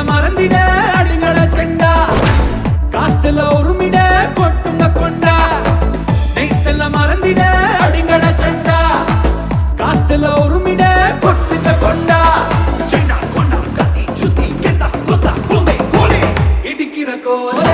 மறந்திட அடிங்கட செண்டா காத்துல உருமிட கொட்டுங்க கொண்டா நெய்த்தல்ல மறந்திட அடிங்கட செண்டா காத்துல உருமிட கொட்டுங்க கொண்டா செண்டா கொண்டா கத்தி சுத்தி கெட்டா கொத்தா கோமே கோலே இடிக்கிற கோலே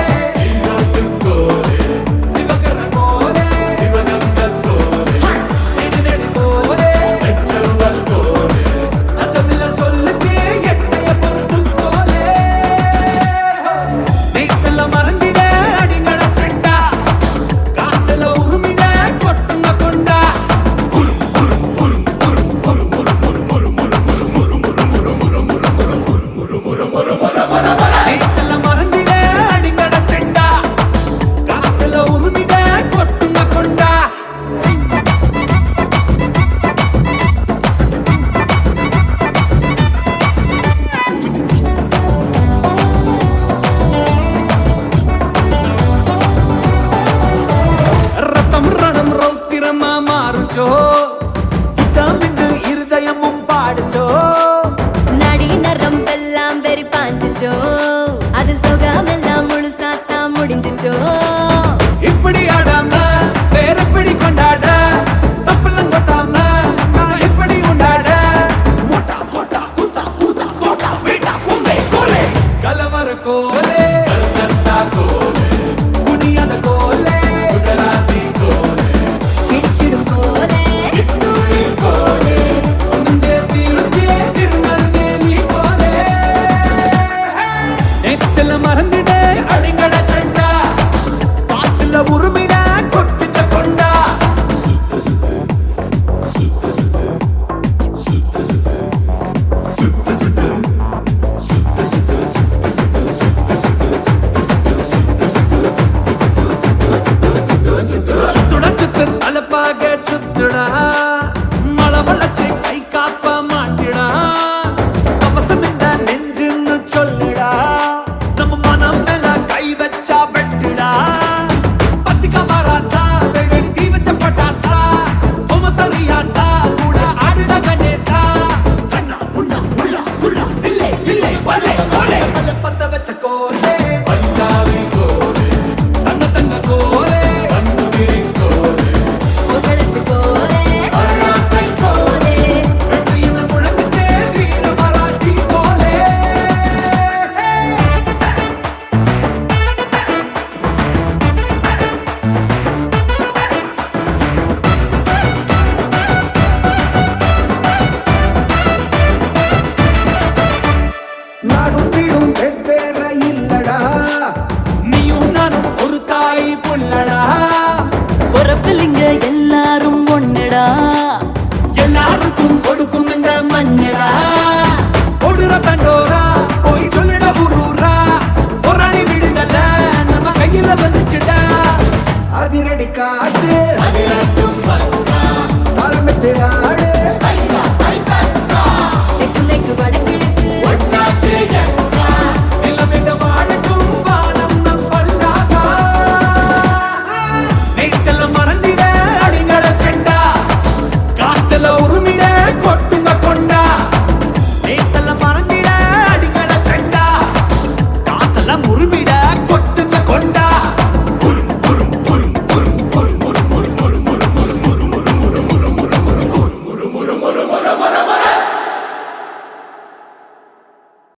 இருதயமும் பாடுச்சோ நடி நரம்பெல்லாம் வெறி பாஞ்சிச்சோ அதில் சுகமெல்லாம் முழுசாத்தா முடிஞ்சிச்சோ இப்படி ஆடாம வேற பிடி கொண்டாட தப்பெல்லாம் கொட்டாம இப்படி உண்டாட மோட்டா மோட்டா கூத்தா கூத்தா தோட்டா வீட்டா பூமே கோலே கலவர கோலே கல்கத்தா கோலே குனியாத கோலே குஜராத்தி கோலே கிடிச்சிடும் கோலே கோலே தேசி ருச்சி திருநெல்வேலி கோலே நெத்தில மறந்திட அடிங்கட சண்டா பாத்துல உருமிட கொட்டிட்ட கொண்டா சுத்து சுத்து சுத்து சுத்து சுத்து சுத்து சுத்து சுத்துடா சுத்து தலப்பாக சுத்துடா மழை வளர்ச்சி கை காப்ப மாட்டிடா அவசம் இந்த நெஞ்சுன்னு சொல்லுடா நம்ம மனம் மேல கை வச்சா வெட்டுடா பத்திகா மராசா வெடி வச்ச பட்டாசா ஓம சரியாசா கூட ஆடுடா கணேசா கண்ணா முன்னா முள்ளா சுள்ளா இல்லே இல்லே வலே கோலே பத்த வச்ச கோலே பஞ்சாபி கோலே தங்க தங்க கோலே கண்ணுகிரி கோலே புகழத்து கோலே அராசை கோலே வெற்றியின் முழங்குச்சே வீர மராட்டி கோலே நாடும் வீடும் வெவ்வேற இல்லடா நீயும் நானும் ஒரு தாய் புள்ளடா பொறப்பில்லிங்க எல்லாரும்